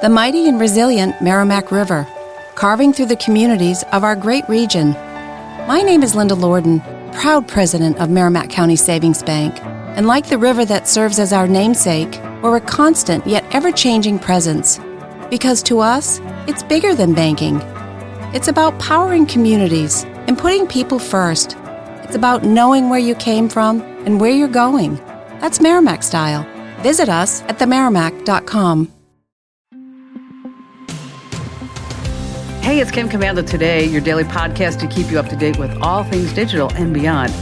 the mighty and resilient Merrimack River, carving through the communities of our great region. My name is Linda Lorden, proud president of Merrimack County Savings Bank, and like the river that serves as our namesake, we're a constant yet ever-changing presence. Because to us, it's bigger than banking. It's about powering communities and putting people first. It's about knowing where you came from and where you're going. That's Merrimack style. Visit us at themerrimack.com. Hey, it's Kim Commando Today, your daily podcast to keep you up to date with all things digital and beyond.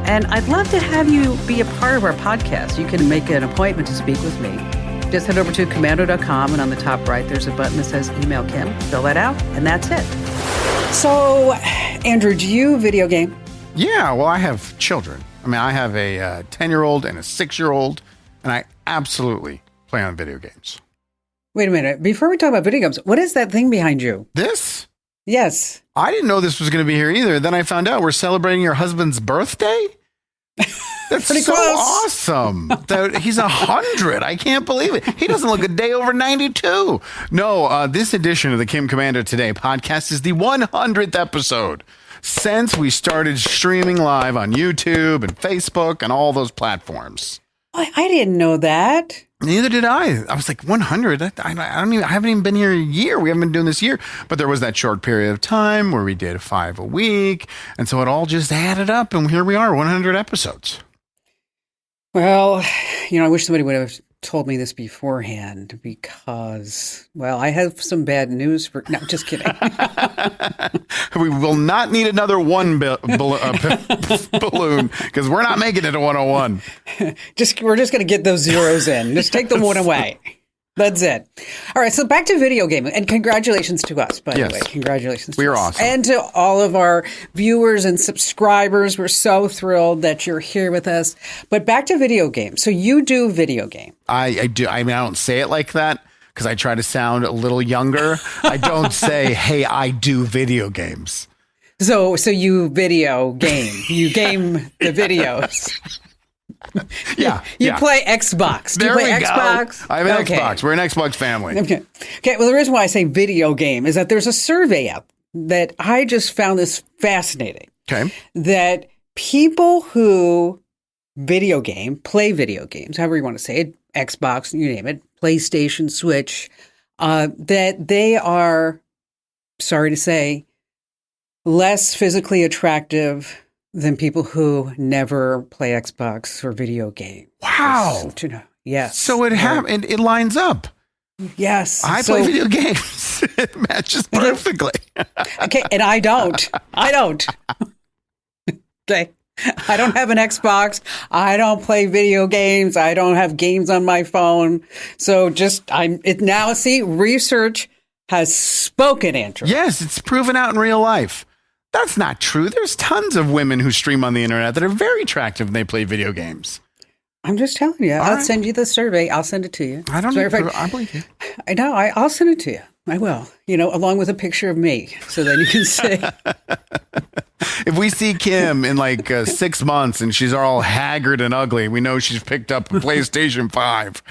And I'd love to have you be a part of our podcast. You can make an appointment to speak with me. Just head over to commando.com, and on the top right, there's a button that says Email Kim. Fill that out, and that's it. So, Andrew, do you video game? Yeah, well, I have children. I mean, I have a 10-year-old and a 6-year-old, and I absolutely play on video games. Wait a minute. Before we talk about video games, what is that thing behind you? This? Yes. I didn't know this was going to be here either. Then I found out we're celebrating your husband's birthday. That's pretty so close. Awesome. He's 100. I can't believe it. He doesn't look a day over 92. No, this edition of the Kim Commando Today podcast is the 100th episode since we started streaming live on YouTube and Facebook and all those platforms. I didn't know that. Neither did I. I was like 100. I haven't even been here a year. We haven't been doing this year. But there was that short period of time where we did 5 a week. And so it all just added up. And here we are, 100 episodes. Well, I wish somebody would have told me this beforehand because, well, I have some bad news for... No, just kidding. We will not need another balloon because we're not making it to 101. We're just going to get those zeros in. Just take the one away. That's it. All right. So back to video gaming, and congratulations to us, by the way. Congratulations. We are awesome. And to all of our viewers and subscribers. We're so thrilled that you're here with us. But back to video games. So you do video game. I do. I mean, I don't say it like that because I try to sound a little younger. I don't say, hey, I do video games. So you video game. You game the videos. You play Xbox. Do you play Xbox? I have an Xbox. We're an Xbox family. Okay. Well, the reason why I say video game is that there's a survey out that I just found this fascinating. Okay. That people who play video games, however you want to say it, Xbox, you name it, PlayStation, Switch, that they are, sorry to say, less physically attractive than people who never play Xbox or video game. Wow. Yes. So it lines up. Yes. I play video games. It matches perfectly. Okay. And I don't. Okay. I don't have an Xbox. I don't play video games. I don't have games on my phone. So research has spoken, Andrew. Yes. It's proven out in real life. That's not true. There's tons of women who stream on the internet that are very attractive when they play video games. I'm just telling you. I'll send you the survey. I'll send it to you. I don't know. I believe you. I know. I'll send it to you. I will. Along with a picture of me, so then you can see. If we see Kim in 6 months and she's all haggard and ugly, we know she's picked up a PlayStation 5.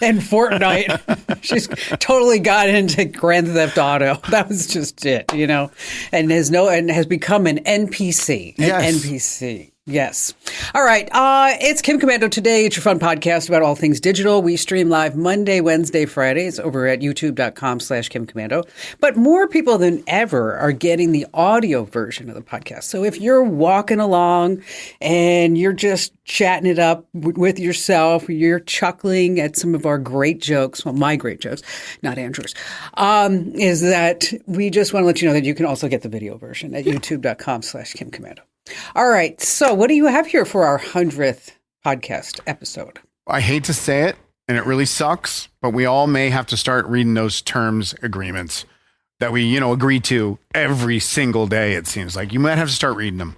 And Fortnite. She's totally got into Grand Theft Auto. That was just it, and has become an NPC. NPC. Yes. All right. It's Kim Commando Today. It's your fun podcast about all things digital. We stream live Monday, Wednesday, Fridays over at youtube.com/Kim Commando. But more people than ever are getting the audio version of the podcast. So if you're walking along and you're just chatting it up with yourself, you're chuckling at some of our great jokes, well, my great jokes, not Andrew's, is that we just want to let you know that you can also get the video version at youtube.com/Kim Commando. All right. So what do you have here for our 100th podcast episode? I hate to say it, and it really sucks, but we all may have to start reading those terms agreements that we, agree to every single day, it seems like. You might have to start reading them.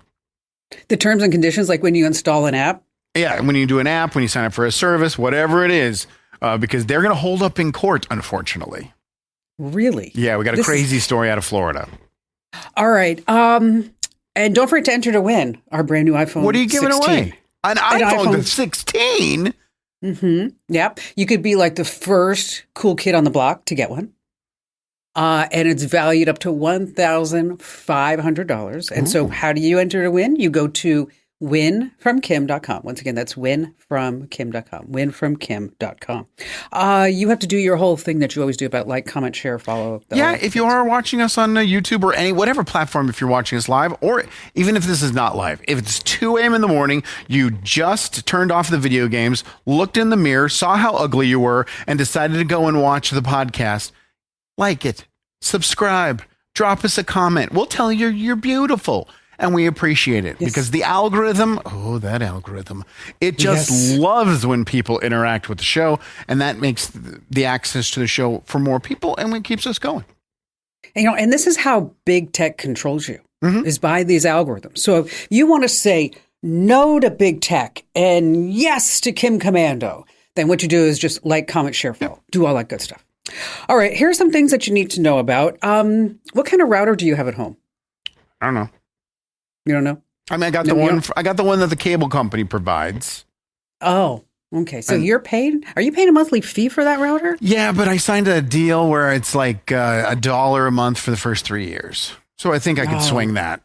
The terms and conditions, like when you install an app? Yeah, when you do an app, when you sign up for a service, whatever it is, because they're going to hold up in court, unfortunately. Really? Yeah, we got a crazy story out of Florida. All right. And don't forget to enter to win our brand new iPhone 16. What are you giving away? An iPhone 16? Yep. You could be like the first cool kid on the block to get one. And it's valued up to $1,500. And so how do you enter to win? You go to winfromkim.com. Once again, that's winfromkim.com. Winfromkim.com. You have to do your whole thing that you always do about like, comment, share, follow. Yeah, if you are watching us on YouTube or whatever platform, if you're watching us live, or even if this is not live, if it's 2 a.m. in the morning, you just turned off the video games, looked in the mirror, saw how ugly you were, and decided to go and watch the podcast, like it, subscribe, drop us a comment. We'll tell you you're beautiful. And we appreciate it because the algorithm, that algorithm, it just loves when people interact with the show. And that makes the access to the show for more people and it keeps us going. And this is how big tech controls you, is by these algorithms. So if you want to say no to big tech and yes to Kim Commando, then what you do is just like, comment, share, follow, do all that good stuff. All right, here's some things that you need to know about. What kind of router do you have at home? I don't know. You don't know? I mean, I got the one that the cable company provides. Oh, okay. So you're paid? Are you paying a monthly fee for that router? Yeah, but I signed a deal where it's like $1 a month for the first 3 years. So I think I could swing that.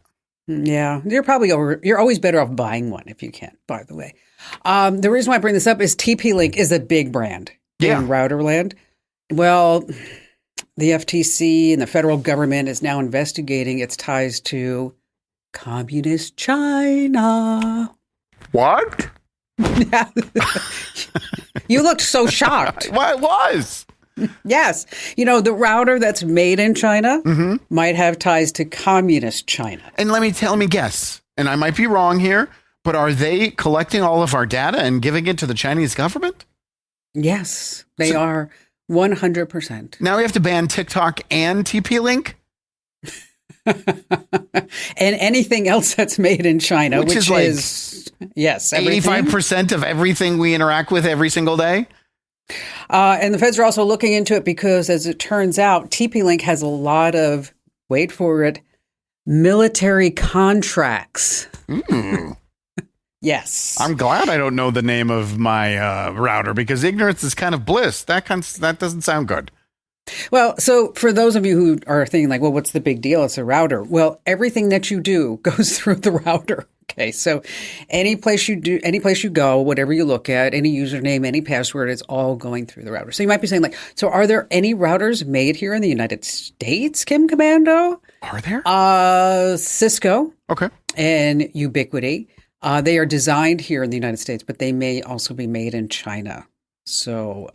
Yeah, you're always better off buying one if you can, by the way. The reason why I bring this up is TP-Link is a big brand in router land. Well, the FTC and the federal government is now investigating its ties to Communist China. What? You looked so shocked. Well, it was. Yes. The router that's made in China might have ties to Communist China. And let me guess, and I might be wrong here, but are they collecting all of our data and giving it to the Chinese government? Yes, they are 100%. Now we have to ban TikTok and TP-Link? And anything else that's made in China, which is like, yes, 85% of everything we interact with every single day. And the feds are also looking into it because, as it turns out, TP-Link has a lot of, wait for it, military contracts. Yes. I'm glad I don't know the name of my router because ignorance is kind of bliss. That doesn't sound good. Well, so for those of you who are thinking like, well, what's the big deal? It's a router. Well, everything that you do goes through the router. Okay. So any place you go, whatever you look at, any username, any password, it's all going through the router. So you might be saying like, so are there any routers made here in the United States, Kim Commando? Are there? Cisco. Okay. And Ubiquiti. They are designed here in the United States, but they may also be made in China. So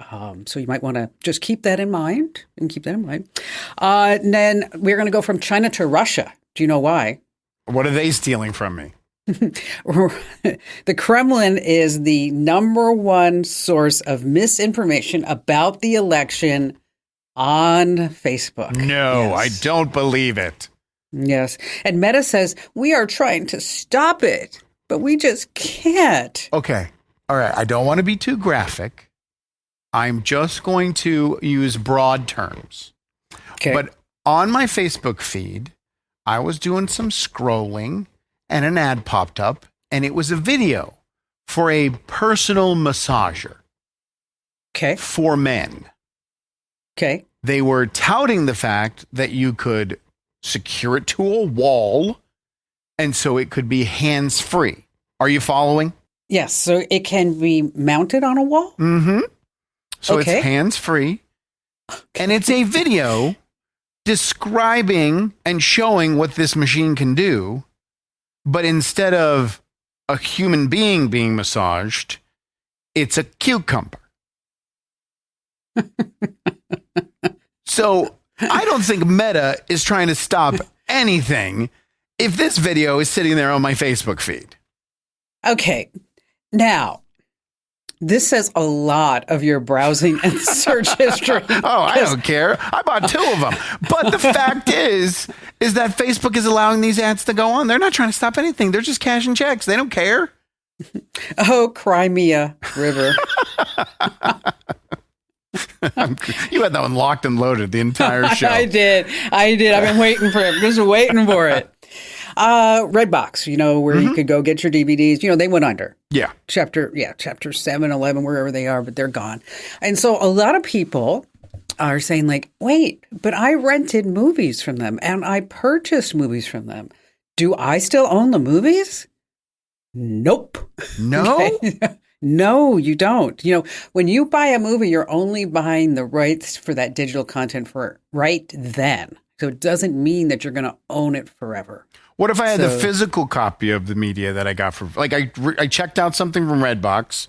you might want to just keep that in mind and and then we're going to go from China to Russia. Do you know why? What are they stealing from me? The Kremlin is the number one source of misinformation about the election on Facebook. No, yes. I don't believe it. Yes. And Meta says, we are trying to stop it, but we just can't. Okay. All right. I don't want to be too graphic. I'm just going to use broad terms. Okay. But on my Facebook feed, I was doing some scrolling and an ad popped up and it was a video for a personal massager. Okay. For men. Okay. They were touting the fact that you could secure it to a wall and so it could be hands-free. Are you following? Yes. So it can be mounted on a wall? Mm-hmm. So it's hands-free, and it's a video describing and showing what this machine can do, but instead of a human being massaged, it's a cucumber. So I don't think Meta is trying to stop anything if this video is sitting there on my Facebook feed. Okay. Now, this says a lot of your browsing and search history. Oh, I don't care. I bought 2 of them. But the fact is that Facebook is allowing these ads to go on. They're not trying to stop anything. They're just cashing checks. They don't care. Oh, Crimea River. You had that one locked and loaded the entire show. I did. I've been waiting for it. Just waiting for it. Redbox, where you could go get your DVDs. They went under. Yeah. Chapter 7, 11, wherever they are, but they're gone. And so a lot of people are saying like, wait, but I rented movies from them and I purchased movies from them. Do I still own the movies? Nope. No? Okay. No, you don't. When you buy a movie, you're only buying the rights for that digital content for right then. So it doesn't mean that you're going to own it forever. What if I had the physical copy of the media that I got for, like, I checked out something from Redbox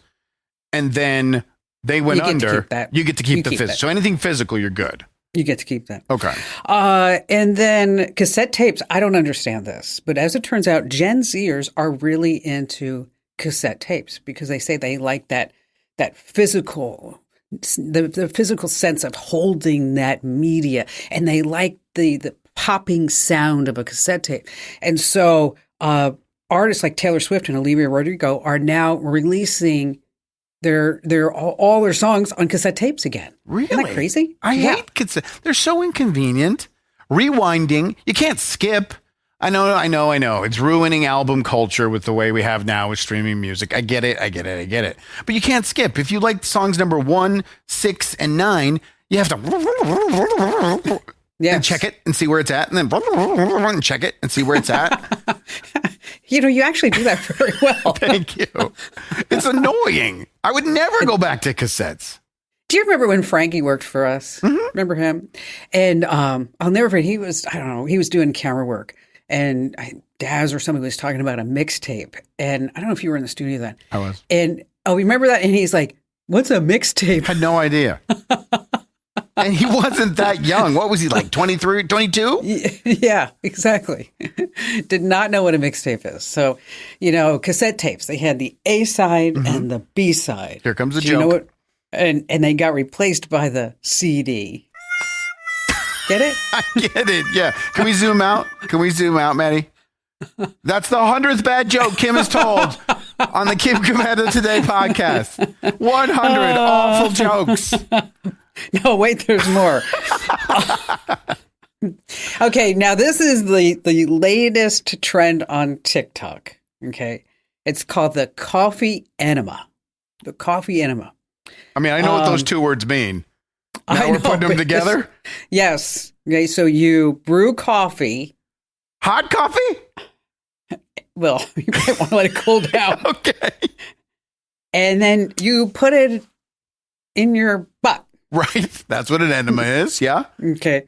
and then they went under. You get to keep the physical. So anything physical, you're good. You get to keep that. Okay. And then cassette tapes. I don't understand this, but as it turns out, Gen Zers are really into cassette tapes because they say they like that physical, the physical sense of holding that media, and they like the popping sound of a cassette tape. And so artists like Taylor Swift and Olivia Rodrigo are now releasing all their songs on cassette tapes again. Really? Isn't that crazy? I hate cassette. They're so inconvenient. Rewinding. You can't skip. I know. It's ruining album culture with the way we have now with streaming music. I get it. But you can't skip. If you like songs number 1, 6, and 9, you have to and check it and see where it's at, and then check it and see where it's at. You actually do that very well. Thank you. It's annoying. I would never go back to cassettes. Do you remember when Frankie worked for us? Mm-hmm. Remember him? And I'll never forget, he was doing camera work. And Daz or somebody was talking about a mixtape. And I don't know if you were in the studio then. I was. And, remember that? And he's like, what's a mixtape? I had no idea. And he wasn't that young. What was he, like 23, 22? Yeah, exactly. Did not know what a mixtape is. So, cassette tapes, they had the A side and the B side. Here comes the joke. You know what? And they got replaced by the CD. Get it? I get it. Yeah. Can we zoom out? Maddie? That's the 100th bad joke Kim has told on the Kim Commander Today podcast. 100 awful jokes. No, wait, there's more. Okay, now this is the latest trend on TikTok. Okay. It's called the coffee enema. The coffee enema. I mean, I know what those two words mean. Now we're putting them together? Yes. Okay, so you brew coffee. Hot coffee? Well, you might want to let it cool down. Okay. And then you put it in your butt. Right. That's what an enema is. Yeah. Okay.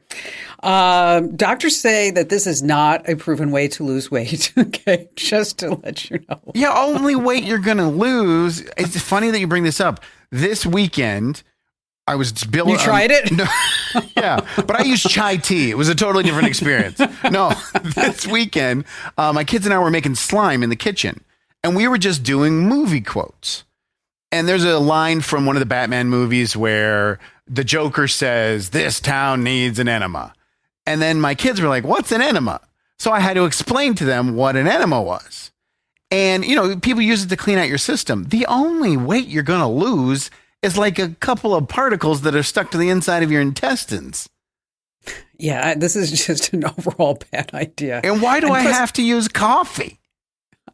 Doctors say that this is not a proven way to lose weight. Okay. Just to let you know. Yeah. Only weight you're going to lose. It's funny that you bring this up. This weekend, I was building. You tried it? No, yeah. But I used chai tea. It was a totally different experience. No, this weekend, my kids and I were making slime in the kitchen, and we were just doing movie quotes. And there's a line from one of the Batman movies where the Joker says, "This town needs an enema." And then my kids were like, "What's an enema?" So I had to explain to them what an enema was. And, people use it to clean out your system. The only weight you're going to lose is like a couple of particles that are stuck to the inside of your intestines. Yeah, this is just an overall bad idea. And why do I have to use coffee?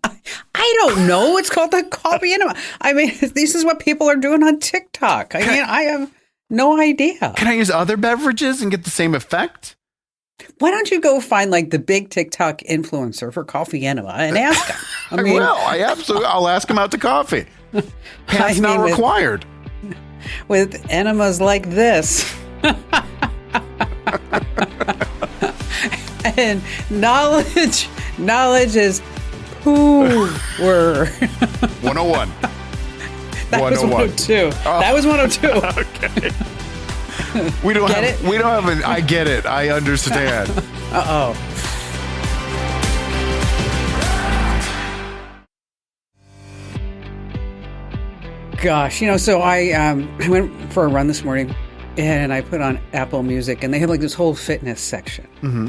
I don't know. It's called the coffee enema. I mean, this is what people are doing on TikTok. I have no idea. Can I use other beverages and get the same effect? Why don't you go find like the big TikTok influencer for coffee enema and ask him? I will. I'll ask him out to coffee. That's not required. With enemas like this. And knowledge is poor. 101. That was 102. Oh. That was 102. Okay. We don't have an I get it. I understand. Uh-oh. Gosh, so I went for a run this morning and I put on Apple Music and they have like this whole fitness section. Mm-hmm.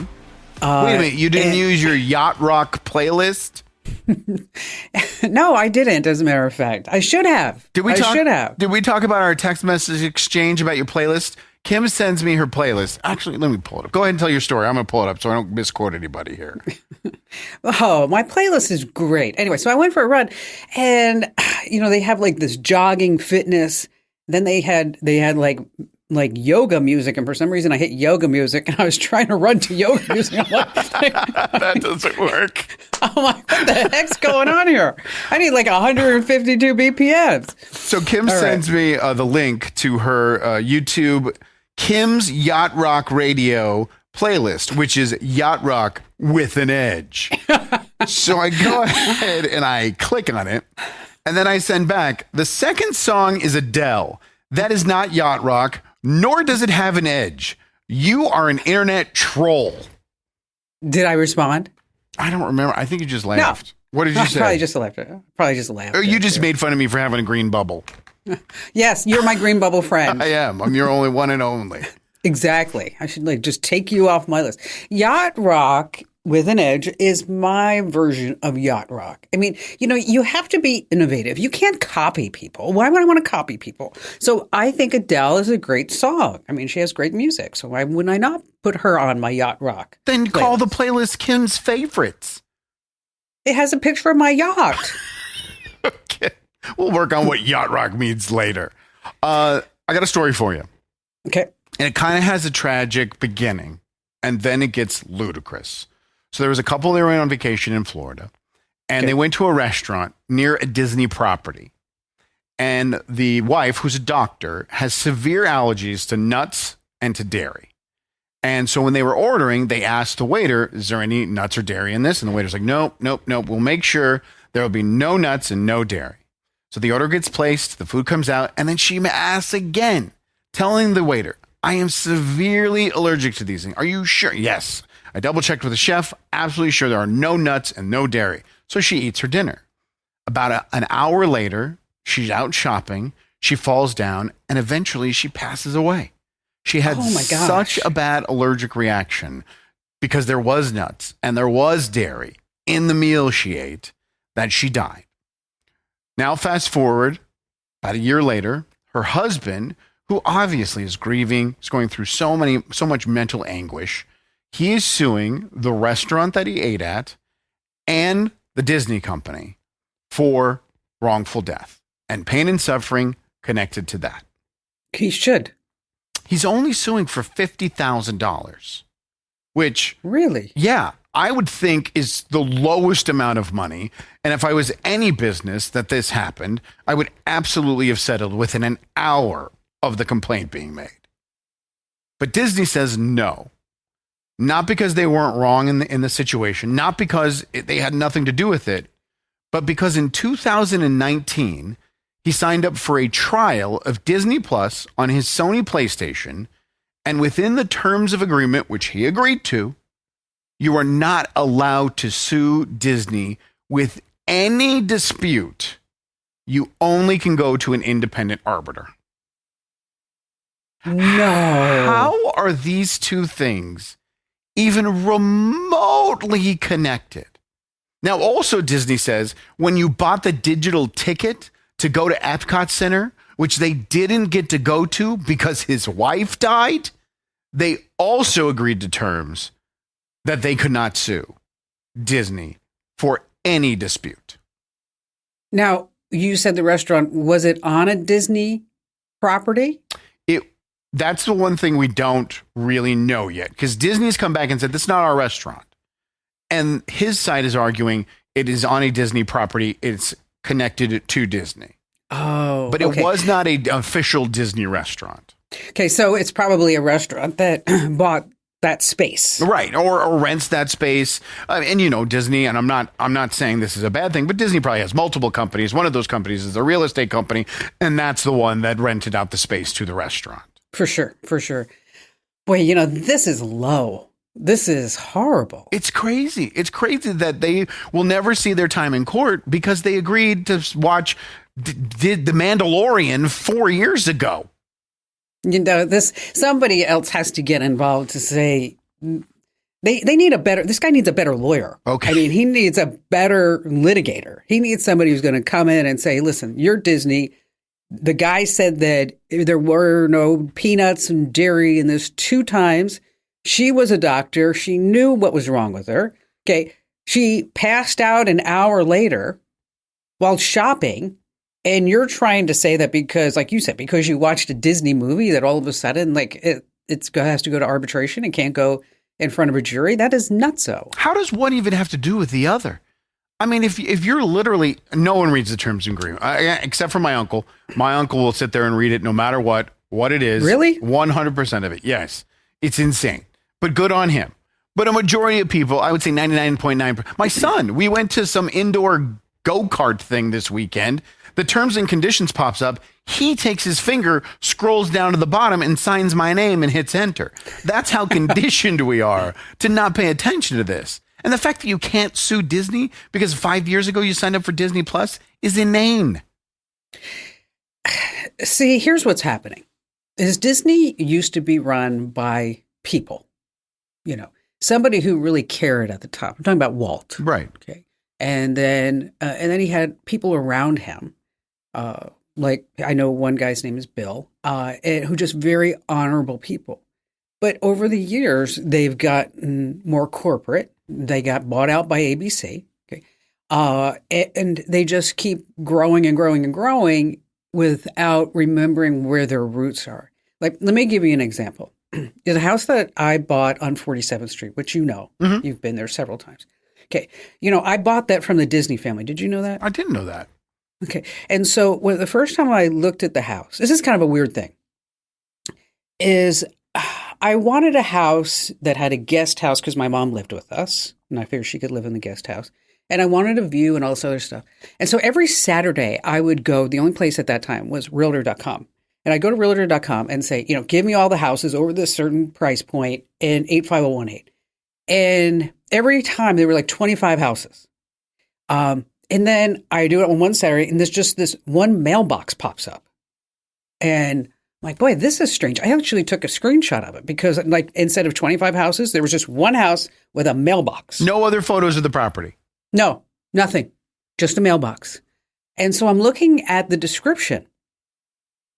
Wait a minute, you didn't use your Yacht Rock playlist? No, I didn't, as a matter of fact. I should have. Did we talk about our text message exchange about your playlist? Kim sends me her playlist. Actually, let me pull it up. Go ahead and tell your story. I'm going to pull it up so I don't misquote anybody here. Oh, my playlist is great. Anyway, so I went for a run, and they have like this jogging fitness. Then they had like yoga music, and for some reason I hit yoga music, and I was trying to run to yoga music. I'm like, that doesn't work. I'm like, what the heck's going on here? I need like 152 BPMs. So Kim sends me the link to her YouTube Kim's Yacht Rock Radio playlist, which is Yacht Rock with an Edge. So I go ahead and I click on it, and then I send back, the second song is Adele. That is not Yacht Rock, nor does it have an edge. You are an internet troll. Did I respond? I don't remember. I think you just laughed. No. What did you say? Probably just laughed. Or you just made fun of me for having a green bubble. Yes, you're my green bubble friend. I am. I'm your only one and only. Exactly. I should just take you off my list. Yacht Rock with an Edge is my version of yacht rock. I mean, you have to be innovative. You can't copy people. Why would I want to copy people? So I think Adele is a great song. I mean, she has great music. So why wouldn't I not put her on my yacht rock? Then call the playlist Kim's Favorites. It has a picture of my yacht. Okay. We'll work on what yacht rock means later. I got a story for you. Okay. And it kind of has a tragic beginning, and then it gets ludicrous. So there was a couple that were on vacation in Florida, and they went to a restaurant near a Disney property. And the wife, who's a doctor, has severe allergies to nuts and to dairy. And so when they were ordering, they asked the waiter, is there any nuts or dairy in this? And the waiter's like, nope. We'll make sure there will be no nuts and no dairy. So the order gets placed, the food comes out, and then she asks again, telling the waiter, I am severely allergic to these things. Are you sure? Yes. I double checked with the chef. Absolutely sure there are no nuts and no dairy. So she eats her dinner. About an hour later, she's out shopping. She falls down and eventually she passes away. She had such a bad allergic reaction because there was nuts and there was dairy in the meal she ate that she died. Now, fast forward about a year later, her husband, who obviously is grieving, is going through so much mental anguish. He is suing the restaurant that he ate at and the Disney company for wrongful death and pain and suffering connected to that. He should. He's only suing for $50,000, which really, I would think is the lowest amount of money. And if I was any business that this happened, I would absolutely have settled within an hour of the complaint being made. But Disney says no. Not because they weren't wrong in the situation, not because they had nothing to do with it, but because in 2019, he signed up for a trial of Disney Plus on his Sony PlayStation, and within the terms of agreement, which he agreed to, you are not allowed to sue Disney with any dispute. You only can go to an independent arbiter. No. How are these two things even remotely connected? Now, also, Disney says when you bought the digital ticket to go to Epcot Center, which they didn't get to go to because his wife died, they also agreed to terms that they could not sue Disney for any dispute. Now, you said the restaurant, was it on a Disney property? That's the one thing we don't really know yet, because Disney's come back and said, this is not our restaurant. And his side is arguing it is on a Disney property. It's connected to Disney. Oh, but it was not an official Disney restaurant. Okay, so it's probably a restaurant that bought that space, right? Or rents that space. And Disney. And I'm not saying this is a bad thing, but Disney probably has multiple companies. One of those companies is a real estate company, and that's the one that rented out the space to the restaurant. For sure. Boy, this is low. This is horrible. It's crazy. It's crazy that they will never see their time in court because they agreed to watch did The Mandalorian 4 years ago. Somebody else has to get involved to say they need this guy needs a better lawyer. Okay. I mean, he needs a better litigator. He needs somebody who's going to come in and say, listen, you're Disney. The guy said that there were no peanuts and dairy in this 2 times. She was a doctor. She knew what was wrong with her. Okay. She passed out an hour later while shopping. And you're trying to say that because, like you said, because you watched a Disney movie that all of a sudden, like, it has to go to arbitration and can't go in front of a jury? That is nutso. How does one even have to do with the other? I mean, if you're literally, no one reads the terms of agreement, except for my uncle. My uncle will sit there and read it no matter what it is. Really? 100% of it. Yes. It's insane. But good on him. But a majority of people, I would say 99.9%. My son, we went to some indoor go-kart thing this weekend. The terms and conditions pops up. He takes his finger, scrolls down to the bottom and signs my name and hits enter. That's how conditioned we are to not pay attention to this. And the fact that you can't sue Disney because 5 years ago you signed up for Disney Plus is inane. See, here's what's happening. Is Disney used to be run by people, somebody who really cared at the top. I'm talking about Walt. Right. Okay. And then he had people around him. Like I know one guy's name is Bill, who just very honorable people. But over the years, they've gotten more corporate. They got bought out by ABC. Okay. And they just keep growing and growing and growing without remembering where their roots are. Like, let me give you an example. The house that I bought on 47th Street, which you've been there several times. Okay. I bought that from the Disney family. Did you know that? I didn't know that. Okay. And so the first time I looked at the house, this is kind of a weird thing, is I wanted a house that had a guest house because my mom lived with us and I figured she could live in the guest house. And I wanted a view and all this other stuff. And so every Saturday I would go, the only place at that time was realtor.com. And I go to realtor.com and say, give me all the houses over this certain price point in 85018. And every time there were like 25 houses. And then I do it on one Saturday and there's just this one mailbox pops up. And I'm like, boy, this is strange. I actually took a screenshot of it because instead of 25 houses, there was just one house with a mailbox. No other photos of the property. No, nothing. Just a mailbox. And so I'm looking at the description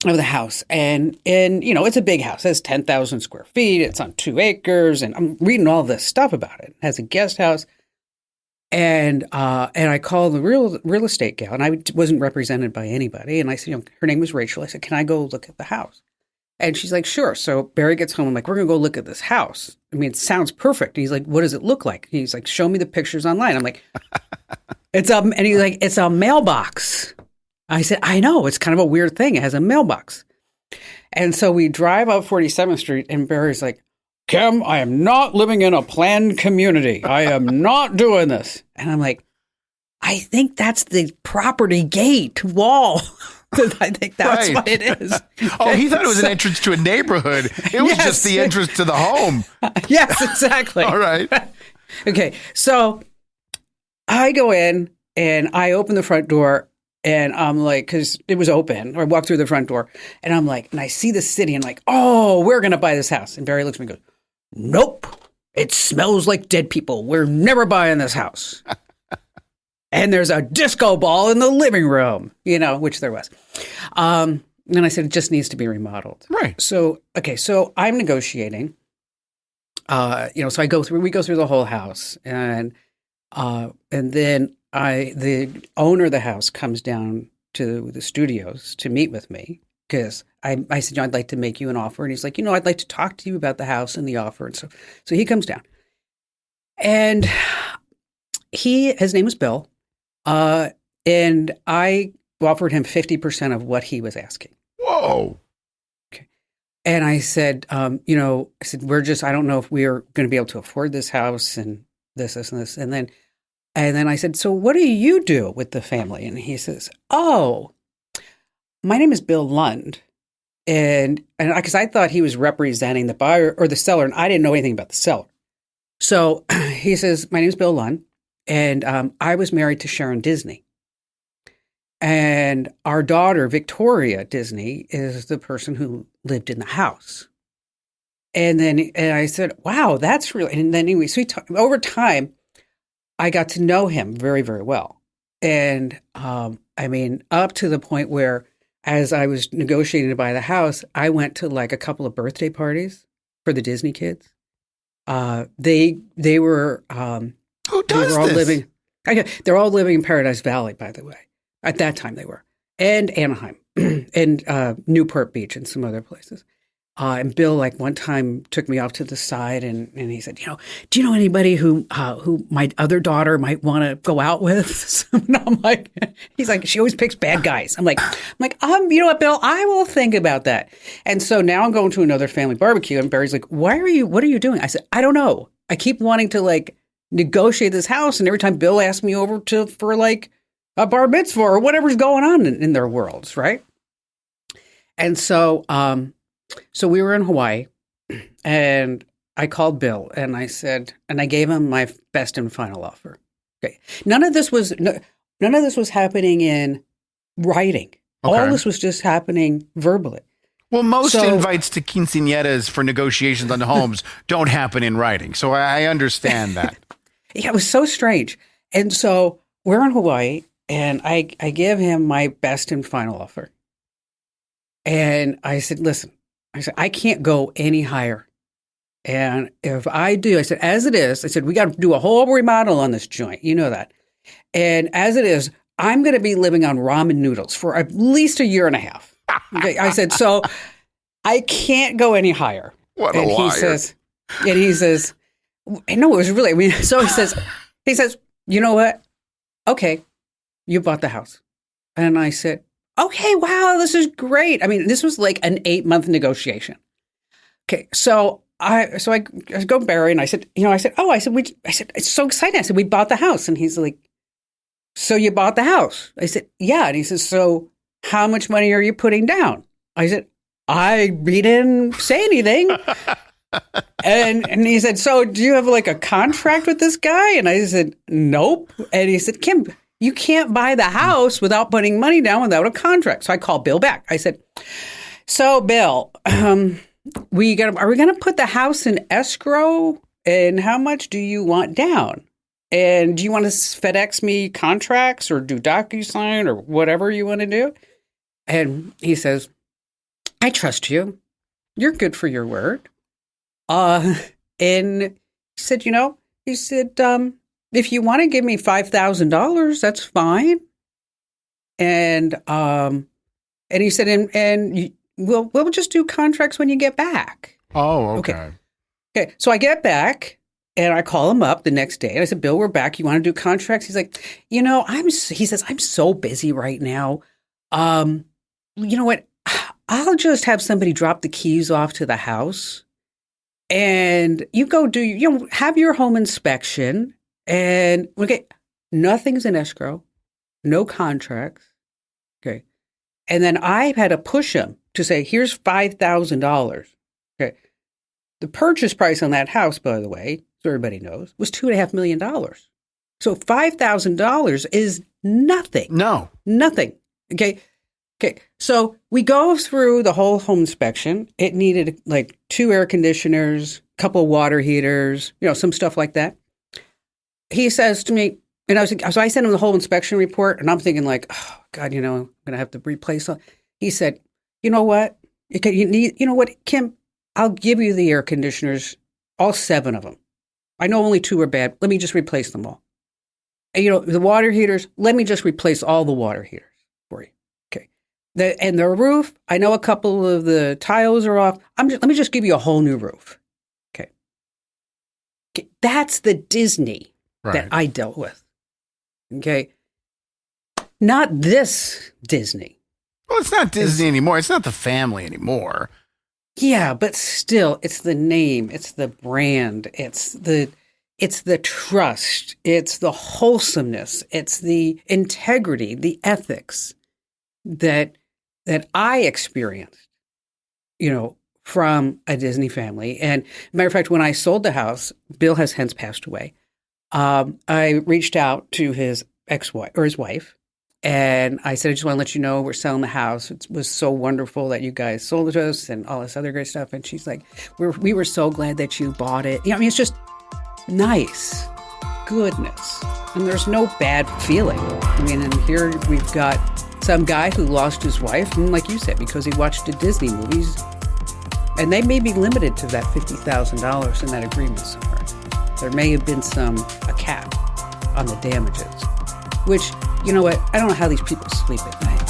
of the house and it's a big house. It has 10,000 square feet. It's on 2 acres. And I'm reading all this stuff about it. It has a guest house. And I called the real estate gal, and I wasn't represented by anybody. And I said, her name was Rachel. I said, can I go look at the house? And she's like, sure. So Barry gets home. I'm like, we're going to go look at this house. I mean, it sounds perfect. He's like, what does it look like? He's like, show me the pictures online. I'm like, and he's like, it's a mailbox. I said, I know. It's kind of a weird thing. It has a mailbox. And so we drive up 47th Street, and Barry's like, Kim, I am not living in a planned community. I am not doing this. And I'm like, I think that's the property gate wall. I think that's what it is. Oh, he thought it was an entrance to a neighborhood. It was just the entrance to the home. Yes, exactly. All right. Okay. So I go in and I open the front door and I'm like, because it was open, or I walk through the front door and I'm like, and I see the city and I'm like, oh, we're going to buy this house. And Barry looks at me and goes, nope, it smells like dead people. We're never buying this house. And there's a disco ball in the living room, which there was. And I said, it just needs to be remodeled. Right. So, okay, so I'm negotiating. So we go through the whole house and then the owner of the house comes down to the studios to meet with me because I said, I'd like to make you an offer. And he's like, I'd like to talk to you about the house and the offer. And so he comes down and his name was Bill. And I offered him 50% of what he was asking. Whoa. Okay. And I said, I don't know if we are going to be able to afford this house and this, and this. And then I said, so what do you do with the family? And he says, oh, my name is Bill Lund. And because I thought he was representing the buyer or the seller, and I didn't know anything about the seller. So he says, my name is Bill Lund. And I was married to Sharon Disney. And our daughter, Victoria Disney, is the person who lived in the house. And I said, wow, that's really, and then anyway, so over time, I got to know him very, very well. And up to the point where as I was negotiating to buy the house, I went to like a couple of birthday parties for the Disney kids. They were Who does all this? living. They're all living in Paradise Valley, by the way. At that time, they were, and Anaheim, and Newport Beach, and some other places. And Bill, like one time, took me off to the side, and he said, do you know anybody who my other daughter might want to go out with? And I'm like, he's like, she always picks bad guys. I'm like, you know what, Bill? I will think about that. And so now I'm going to another family barbecue, and Barry's like, what are you doing? I said, I don't know. I keep wanting to like negotiate this house, and every time Bill asks me over for like a bar mitzvah or whatever's going on in their worlds, right? And so, so we were in Hawaii, and I called Bill, and I said, and I gave him my best and final offer. Okay, none of this was happening in writing. Okay. All this was just happening verbally. Well, most invites to quinceañeras for negotiations on homes don't happen in writing, so I understand that. Yeah, it was so strange. And so we're in Hawaii, and I give him my best and final offer. And I said, listen, I can't go any higher. And if I do, I said, as it is, I said, we got to do a whole remodel on this joint. You know that. And as it is, I'm going to be living on ramen noodles for at least a year and a half. Okay, I said, so I can't go any higher. What a liar. He says, no, it was really, I mean, so he says, you know what? Okay, you bought the house. And I said, okay, wow, this is great. I mean, this was like an 8-month negotiation. Okay, so I go to Barry, and I said, it's so exciting. I said, we bought the house. And he's like, so you bought the house? I said, yeah. And he says, so how much money are you putting down? I said, we didn't say anything. And he said, so do you have like a contract with this guy? And I said, nope. And he said, Kim, you can't buy the house without putting money down without a contract. So I called Bill back. I said, so Bill, are we going to put the house in escrow? And how much do you want down? And do you want to FedEx me contracts or do DocuSign or whatever you want to do? And he says, I trust you. You're good for your word. And he said, if you want to give me $5,000, that's fine. And he said, and we'll just do contracts when you get back. Oh, okay. Okay. So I get back and I call him up the next day and I said, Bill, we're back. You want to do contracts? He's like, he says, I'm so busy right now. You know what? I'll just have somebody drop the keys off to the house and you go have your home inspection. And okay, nothing's in escrow, no contracts. Okay. And then I had to push him to say, here's $5,000. Okay. The purchase price on that house, by the way, so everybody knows, was $2.5 million. So $5,000 is nothing. No. Nothing. Okay. Okay. So we go through the whole home inspection. It needed like 2 air conditioners, a couple of water heaters, some stuff like that. He says to me, and so I sent him the whole inspection report, and I'm thinking like, oh God, I'm going to have to replace all. He said, you know what? Kim, I'll give you the air conditioners, all 7 of them. I know only 2 are bad. Let me just replace them all. And, the water heaters, let me just replace all the water heaters for you. Okay. And the roof, I know a couple of the tiles are off. Let me just give you a whole new roof. Okay. That's the Disney that I dealt with. Okay. Not this Disney. Well, it's not Disney anymore. It's not the family anymore. Yeah, but still, it's the name, it's the brand, it's the trust, it's the wholesomeness, it's the integrity, the ethics that I experienced, from a Disney family. And matter of fact, when I sold the house, Bill has hence passed away. I reached out to his ex-wife or his wife, and I said, I just want to let you know we're selling the house. It was so wonderful that you guys sold it to us and all this other great stuff. And she's like, we were so glad that you bought it. It's just nice goodness. And there's no bad feeling. And here we've got some guy who lost his wife, and like you said, because he watched the Disney movies, and they may be limited to that $50,000 in that agreement somewhere. There may have been a cap on the damages, which, you know what, I don't know how these people sleep at night.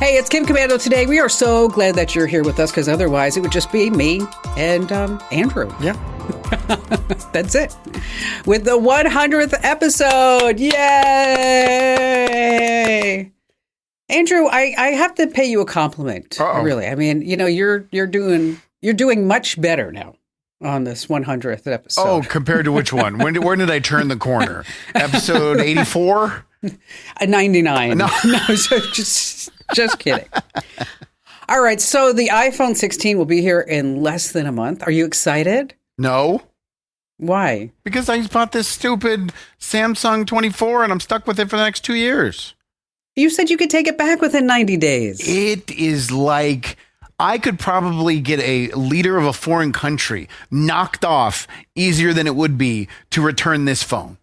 Hey, it's Kim Commando today. We are so glad that you're here with us, because otherwise it would just be me and Andrew. Yeah. That's it. With the 100th episode. Yay! Andrew, I have to pay you a compliment. Uh-oh. Really. I mean, you know, you're doing much better now on this 100th episode. Oh, compared to which one? When did I turn the corner? Episode 84? 99. No. So just kidding. All right, so the iPhone 16 will be here in less than a month. Are you excited? No. Why? Because I bought this stupid Samsung 24 and I'm stuck with it for the next 2 years. You said you could take it back within 90 days. It is like I could probably get a leader of a foreign country knocked off easier than it would be to return this phone.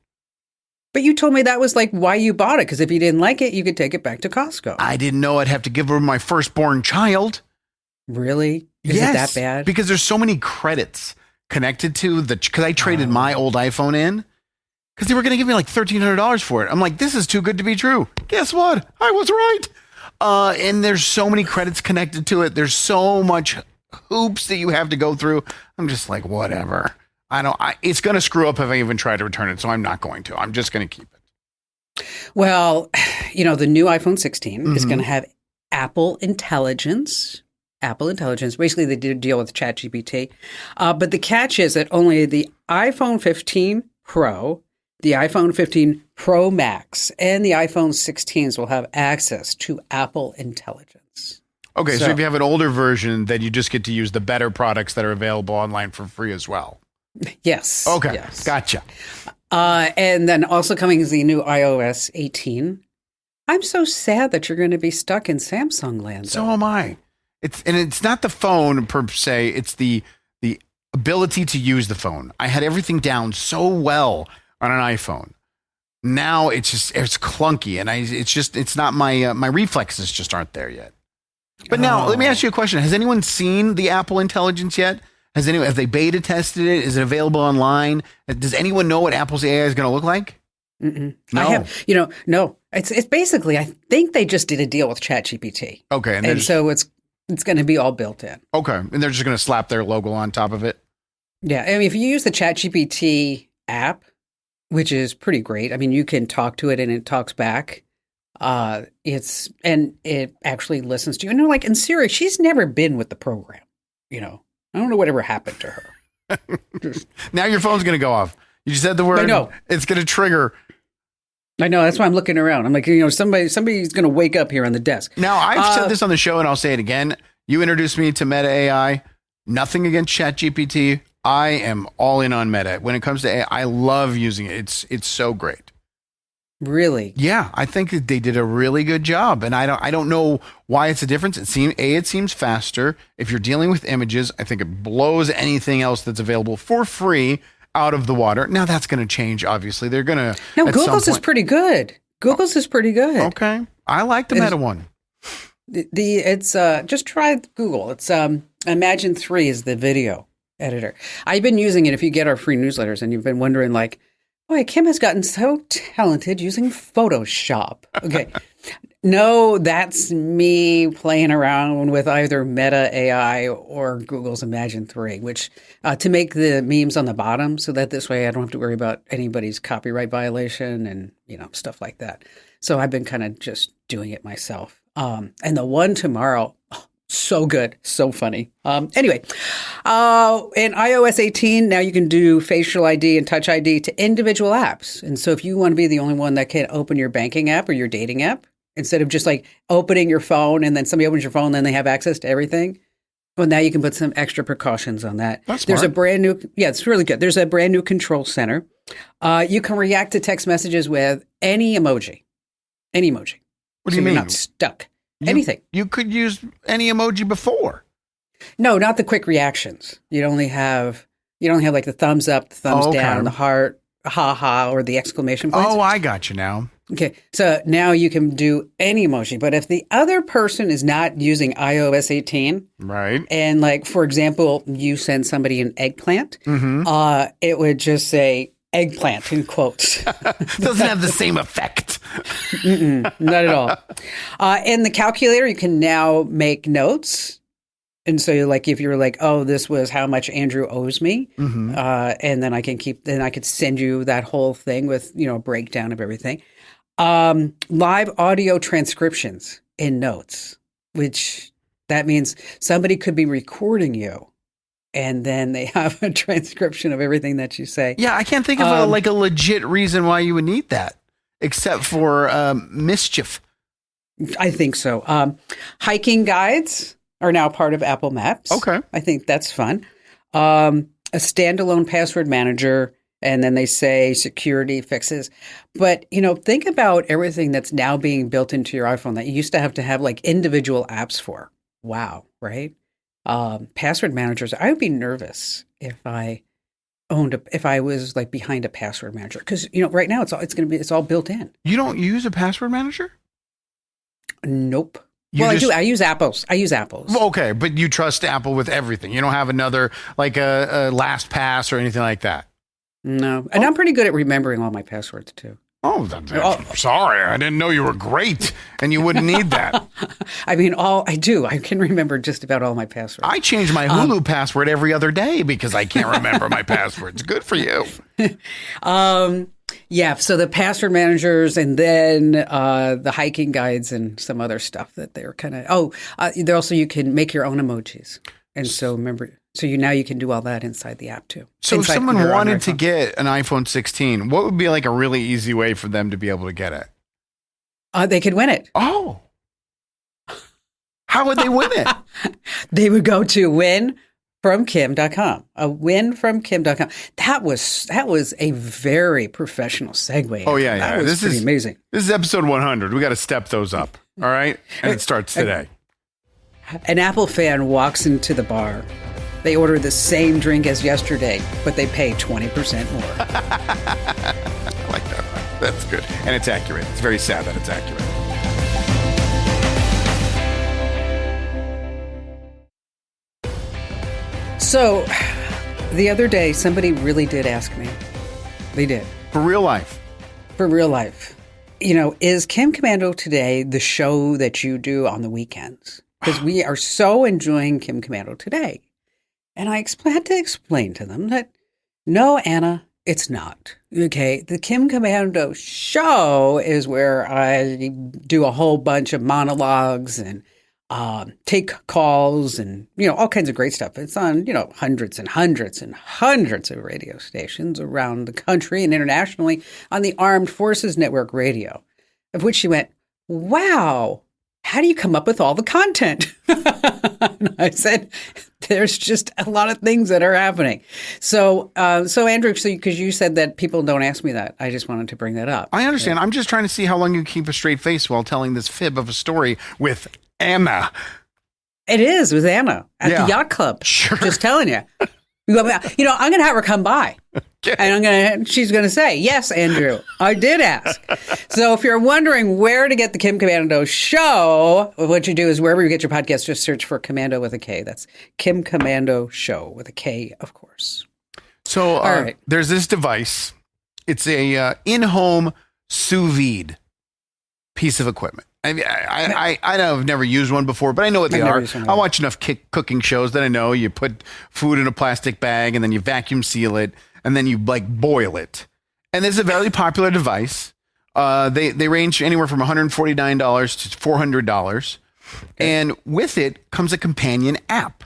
But you told me that was like why you bought it, because if you didn't like it, you could take it back to Costco. I didn't know I'd have to give her my firstborn child. Really? Is it that bad? Because there's so many credits connected to because I traded my old iPhone in because they were going to give me like $1,300 for it. I'm like, this is too good to be true. Guess what? I was right. And there's so many credits connected to it. There's so much hoops that you have to go through. I'm just like, whatever. It's going to screw up if I even try to return it. So I'm not going to. I'm just going to keep it. Well, you know, the new iPhone 16 is going to have Apple Intelligence. Basically, they did a deal with ChatGPT. But the catch is that only the iPhone 15 Pro, the iPhone 15 Pro Max, and the iPhone 16s will have access to Apple Intelligence. Okay, so if you have an older version, then you just get to use the better products that are available online for free as well. Yes. Okay, yes. Gotcha. And then also coming is the new iOS 18. I'm so sad that you're going to be stuck in Samsung land. So am I. It's not the phone per se. It's the ability to use the phone. I had everything down so well on an iPhone. Now it's clunky, and it's not my reflexes just aren't there yet. But now let me ask you a question: has anyone seen the Apple Intelligence yet? Have they beta tested it? Is it available online? Does anyone know what Apple's AI is going to look like? Mm-mm. No. No. It's basically, I think they just did a deal with ChatGPT. Okay. And so it's going to be all built in. Okay. And they're just going to slap their logo on top of it? Yeah. I mean, if you use the ChatGPT app, which is pretty great. I mean, you can talk to it and it talks back. It actually listens to you. And like in Siri, she's never been with the program, you know. I don't know whatever happened to her. Now your phone's going to go off. You said the word. I know. It's going to trigger. I know. That's why I'm looking around. I'm like, you know, somebody's going to wake up here on the desk. Now, I've said this on the show, and I'll say it again. You introduced me to Meta AI. Nothing against ChatGPT. I am all in on Meta. When it comes to AI, I love using it. It's so great. Really? Yeah, I think that they did a really good job, and I don't know why it's a difference. It seems faster. If you're dealing with images, I think it blows anything else that's available for free out of the water. Now that's going to change. Obviously, they're going to. No, Google's is pretty good. Is pretty good. Okay, I like the Meta one. It's just try Google. It's Imagine 3 is the video editor. I've been using it. If you get our free newsletters, and you've been wondering like, boy, Kim has gotten so talented using Photoshop. Okay. No, that's me playing around with either Meta AI or Google's Imagine 3, which to make the memes on the bottom so that this way I don't have to worry about anybody's copyright violation and, you know, stuff like that. So I've been kind of just doing it myself. And the one tomorrow, so good, so funny. Anyway, in iOS 18, now you can do facial ID and touch ID to individual apps. And so if you want to be the only one that can open your banking app or your dating app, instead of just like opening your phone and then somebody opens your phone and then they have access to everything, well, now you can put some extra precautions on that. That's There's smart. a brand new, it's really good. There's a brand new control center. You can react to text messages with any emoji. Any emoji. What do you mean? You're not stuck. Anything. You could use any emoji before. No, not the quick reactions. You'd only have, You don't have like the thumbs up, the thumbs down, the heart, ha, or the exclamation points. Oh, I got you now. Okay, so now you can do any emoji, but if the other person is not using iOS 18, right, and like, for example, you send somebody an eggplant, it would just say eggplant in quotes. Doesn't have the same effect. Not at all. In the calculator, you can now make notes. And so you're like, if you're like, oh, this was how much Andrew owes me, and then I could send you that whole thing with, a breakdown of everything. Live audio transcriptions in notes, which that means somebody could be recording you and then they have a transcription of everything that you say. Yeah, I can't think of a legit reason why you would need that except for mischief. I think so. Hiking guides are now part of Apple Maps. Okay. I think that's fun. A standalone password manager. And then they say security fixes. But, think about everything that's now being built into your iPhone that you used to have like individual apps for. Wow, right? Password managers. I would be nervous if I was like behind a password manager. Because, right now it's all built in. You don't use a password manager? Nope. I do. I use Apple's. Well, okay, but you trust Apple with everything. You don't have another, like a LastPass or anything like that. No, and I'm pretty good at remembering all my passwords too. Oh, sorry. I didn't know you were great and you wouldn't need that. I mean, I do. I can remember just about all my passwords. I change my Hulu password every other day because I can't remember my passwords. Good for you. Yeah. So the password managers and then the hiking guides and some other stuff that they're kind of, there also you can make your own emojis. And so remember, now you can do all that inside the app too. So if someone wanted to get an iPhone 16, what would be like a really easy way for them to be able to get it? They could win it. Oh. How would they win it? They would go to winfromkim.com. A winfromkim.com. That was a very professional segue. Oh, yeah. That was pretty amazing. This is episode 100. We got to step those up. All right? And it starts today. An Apple fan walks into the bar. They order the same drink as yesterday, but they pay 20% more. I like that. That's good. And it's accurate. It's very sad that it's accurate. So, the other day, somebody really did ask me. They did. For real life. For real life. Is Kim Commando Today the show that you do on the weekends? Because we are so enjoying Kim Commando Today. And I had to explain to them that, no, Anna, it's not. Okay, the Kim Commando Show is where I do a whole bunch of monologues and take calls and, all kinds of great stuff. It's on, hundreds and hundreds and hundreds of radio stations around the country and internationally on the Armed Forces Network radio, of which she went, wow. How do you come up with all the content? And I said, there's just a lot of things that are happening. So Andrew, because you said that people don't ask me that, I just wanted to bring that up. I understand. I'm just trying to see how long you keep a straight face while telling this fib of a story with Anna. It is with Anna at the yacht club. Sure. Just telling you. I'm going to have her come by. Okay. And she's going to say, yes, Andrew, I did ask. So if you're wondering where to get the Kim Commando Show, what you do is wherever you get your podcast, just search for Commando with a K. That's Kim Commando Show with a K, of course. So there's this device. It's a in-home sous vide piece of equipment. I've never used one before, but I know what they are. I watch enough cooking shows that I know you put food in a plastic bag and then you vacuum seal it and then you boil it. And it's a very popular device. They range anywhere from $149 to $400. Okay. And with it comes a companion app.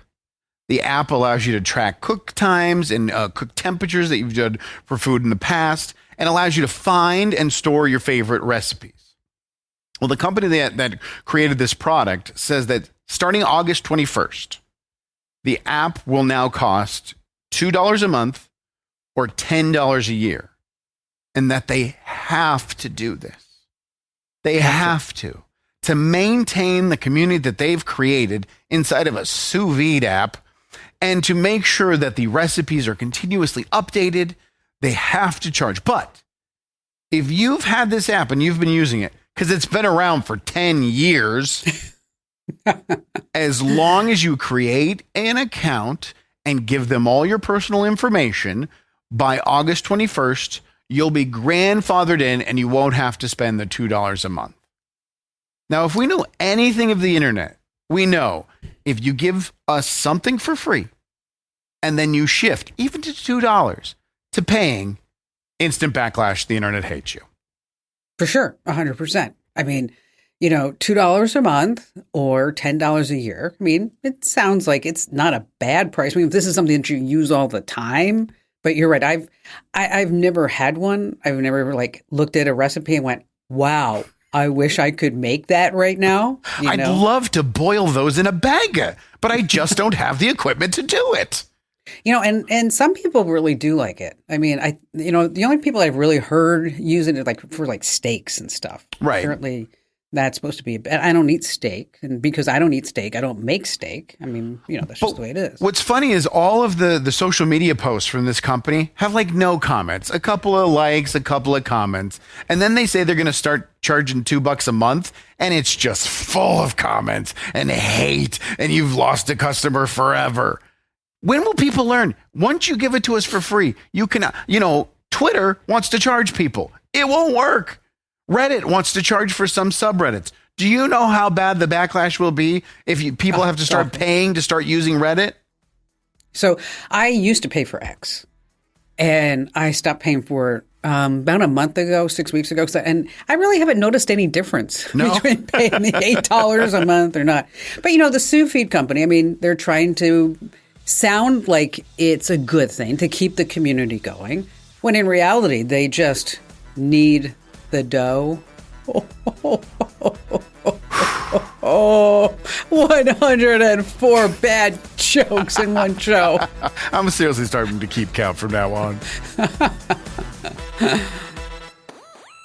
The app allows you to track cook times and cook temperatures that you've done for food in the past and allows you to find and store your favorite recipes. Well, the company that created this product says that starting August 21st, the app will now cost $2 a month or $10 a year, and that they have to do this. They have to maintain the community that they've created inside of a sous vide app And to make sure that the recipes are continuously updated, they have to charge. But if you've had this app and you've been using it, because it's been around for 10 years, as long as you create an account and give them all your personal information, by August 21st, you'll be grandfathered in and you won't have to spend the $2 a month. Now, if we know anything of the internet, we know if you give us something for free and then you shift even to $2 to paying, instant backlash, the internet hates you. For sure, 100%. I mean, $2 a month or $10 a year. I mean, it sounds like it's not a bad price. I mean, if this is something that you use all the time, but you're right. I've never had one. I've never looked at a recipe and went, wow, I wish I could make that right now. I'd love to boil those in a bag, but I just don't have the equipment to do it. And some people really do like it. I mean, the only people I've really heard using it for steaks and stuff. Right. Apparently that's supposed to be, I don't eat steak. And because I don't eat steak, I don't make steak. I mean, that's just the way it is. What's funny is all of the social media posts from this company have no comments, a couple of likes, a couple of comments. And then they say they're going to start charging $2 a month. And it's just full of comments and hate. And you've lost a customer forever. When will people learn? Once you give it to us for free, you can, Twitter wants to charge people. It won't work. Reddit wants to charge for some subreddits. Do you know how bad the backlash will be if people have to start paying to start using Reddit? So I used to pay for X, and I stopped paying for it about a month ago, 6 weeks ago. And I really haven't noticed any difference between paying the $8 a month or not. But, the Sous Feed company, I mean, they're trying to sound like it's a good thing to keep the community going, when in reality, they just need the dough. 104 bad jokes in one show. I'm seriously starting to keep count from now on.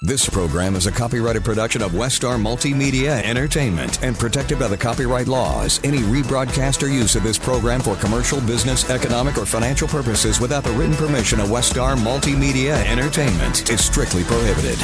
This program is a copyrighted production of Westar Multimedia Entertainment and protected by the copyright laws. Any rebroadcast or use of this program for commercial, business, economic, or financial purposes without the written permission of Westar Multimedia Entertainment is strictly prohibited.